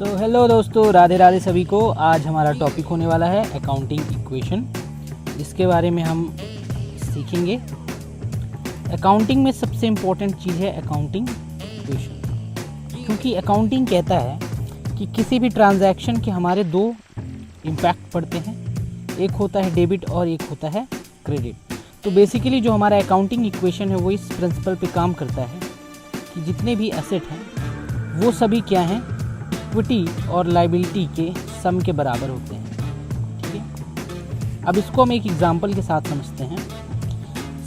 Hello दोस्तों, राधे राधे सभी को। आज हमारा टॉपिक होने वाला है अकाउंटिंग इक्वेशन, जिसके बारे में हम सीखेंगे। अकाउंटिंग में सबसे इम्पोर्टेंट चीज़ है अकाउंटिंग इक्वेशन, क्योंकि अकाउंटिंग कहता है कि किसी भी ट्रांजैक्शन के हमारे दो इम्पैक्ट पड़ते हैं, एक होता है डेबिट और एक होता है क्रेडिट। तो बेसिकली जो हमारा अकाउंटिंग इक्वेशन है वो इस प्रिंसिपल पे काम करता है कि जितने भी एसेट हैं वो सभी क्या हैं, इक्विटी और लायबिलिटी के सम के बराबर होते हैं। ठीक है, अब इसको हम एक एग्जांपल के साथ समझते हैं।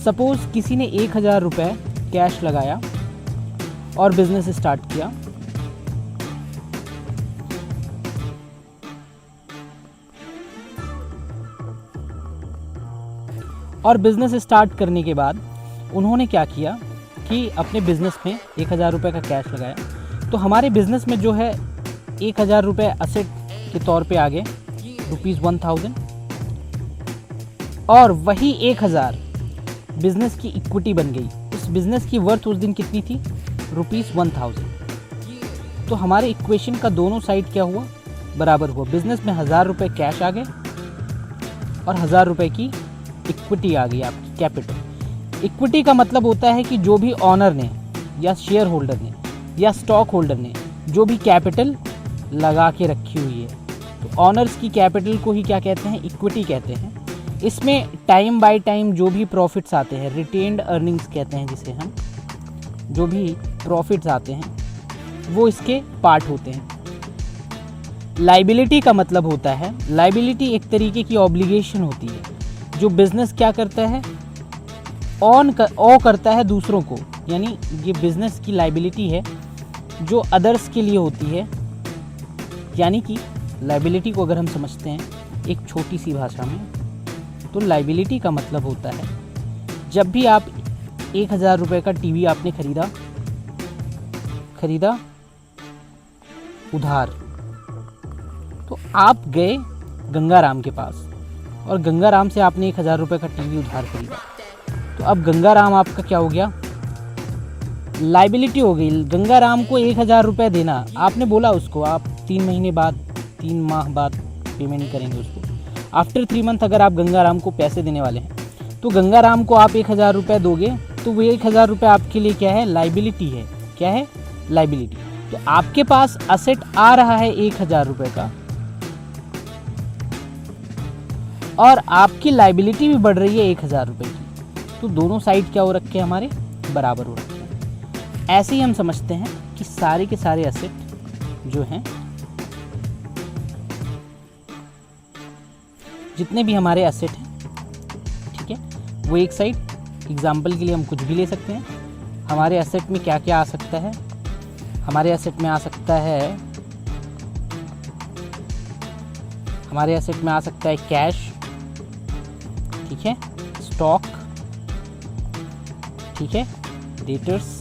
सपोज़ किसी ने 1000 रुपये कैश लगाया और बिजनेस स्टार्ट किया। और बिजनेस स्टार्ट करने के बाद उन्होंने क्या किया कि अपने बिजनेस में 1000 रुपये का कैश लगाया। तो हमारे बिजनेस में जो है 1000 रुपये असेट के तौर पे आ गए ₹1000, और वही 1000 बिजनेस की इक्विटी बन गई। उस बिजनेस की वर्थ उस दिन कितनी थी? ₹1000। तो हमारे इक्वेशन का दोनों साइड क्या हुआ? बराबर हुआ। बिजनेस में 1000 रुपये कैश आ गए और 1000 रुपये की इक्विटी आ गई, आपकी कैपिटल। इक्विटी का मतलब होता है कि जो भी ऑनर ने या शेयर होल्डर ने या स्टॉक होल्डर ने जो भी कैपिटल लगा के रखी हुई है, तो ऑनर्स की कैपिटल को ही क्या कहते हैं? इक्विटी कहते हैं। इसमें टाइम बाय टाइम जो भी प्रॉफिट्स आते हैं, रिटेन्ड अर्निंग्स कहते हैं जिसे हम, जो भी प्रॉफिट्स आते हैं वो इसके पार्ट होते हैं। लायबिलिटी का मतलब होता है, लायबिलिटी एक तरीके की ऑब्लिगेशन होती है जो बिजनेस क्या करता है, ओ करता है दूसरों को। यानी ये बिजनेस की लायबिलिटी है जो अदर्स के लिए होती है। यानी कि लायबिलिटी को अगर हम समझते हैं एक छोटी सी भाषा में, तो लायबिलिटी का मतलब होता है जब भी आप 1000 रुपये का टीवी आपने खरीदा उधार, तो आप गए गंगाराम के पास और गंगाराम से आपने 1000 रुपये का टीवी उधार खरीदा। तो अब गंगाराम आपका क्या हो गया? लायबिलिटी हो गई। गंगाराम को 1000 रुपये देना, आपने बोला उसको आप 3 माह बाद पेमेंट करेंगे उसको। आफ्टर 3 मंथ अगर आप गंगाराम को पैसे देने वाले हैं तो गंगाराम को आप 1000 रुपये दोगे, तो वो 1000 रुपये आपके लिए क्या है? लायबिलिटी है। क्या है? लायबिलिटी। तो आपके पास असेट आ रहा है 1000 रुपये का, और आपकी लायबिलिटी भी बढ़ रही है 1000 रुपये की। तो दोनों साइड क्या हो रखे हैं? हमारे बराबर हो रखे हैं। ऐसे ही हम समझते हैं कि सारे के सारे असेट जो हैं, जितने भी हमारे असेट हैं, ठीक है, वो एक साइड, एग्जाम्पल के लिए हम कुछ भी ले सकते हैं। हमारे असेट में क्या क्या आ सकता है? हमारे असेट में आ सकता है कैश, ठीक है, स्टॉक, ठीक है, debtors,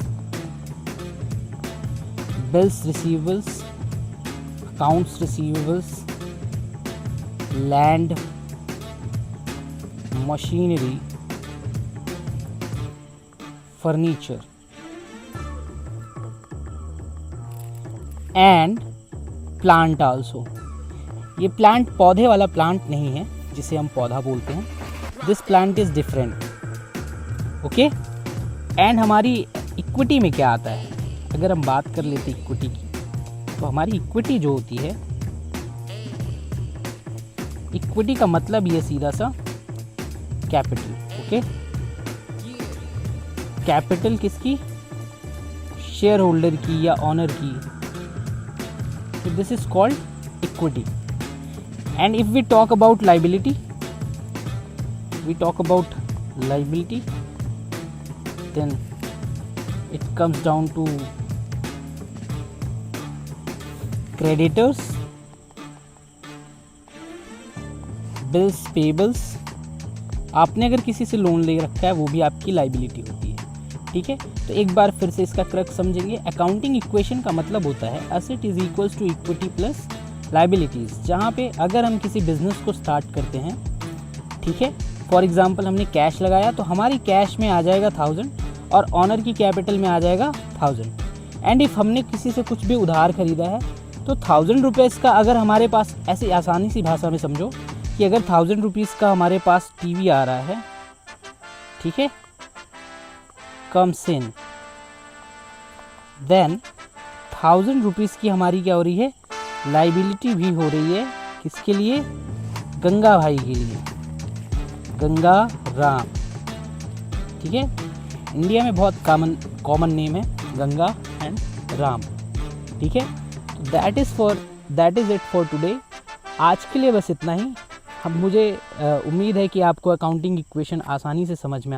bills receivables, accounts receivables, land, machinery, furniture and plant also. ये प्लांट पौधे वाला प्लांट नहीं है जिसे हम पौधा बोलते हैं। This plant is different, okay. And हमारी इक्विटी में क्या आता है? अगर हम बात कर लेते इक्विटी की, तो हमारी इक्विटी जो होती है, इक्विटी का मतलब ये सीधा सा कैपिटल, ओके। कैपिटल किसकी? शेयर होल्डर की या ऑनर की। तो this is called equity. And if we talk about liability, then it comes down to creditors, bills payables। आपने अगर किसी से लोन ले रखा है वो भी आपकी लायबिलिटी होती है, ठीक है। तो एक बार फिर से इसका क्रक्स समझेंगे। अकाउंटिंग इक्वेशन का मतलब होता है asset is equals to equity plus liabilities, जहाँ पे अगर हम किसी बिजनेस को स्टार्ट करते हैं, ठीक है, फॉर एग्जांपल हमने कैश लगाया तो हमारी कैश में आ जाएगा 1000 और ऑनर की कैपिटल में आ जाएगा 1000। एंड इफ़ हमने किसी से कुछ भी उधार खरीदा है तो 1000 रुपीज़ का अगर हमारे पास, ऐसी आसानी सी भाषा में समझो कि अगर 1000 रुपीज़ का हमारे पास टीवी आ रहा है, ठीक है, कम्स इन, देन 1000 रुपीज़ की हमारी क्या हो रही है, लाइबिलिटी भी हो रही है। किसके लिए? गंगा भाई के लिए, गंगा राम, ठीक है। इंडिया में बहुत कॉमन नेम है गंगा एंड राम, ठीक है। That is it for today. आज के लिए बस इतना ही। हम मुझे उम्मीद है कि आपको अकाउंटिंग इक्वेशन आसानी से समझ में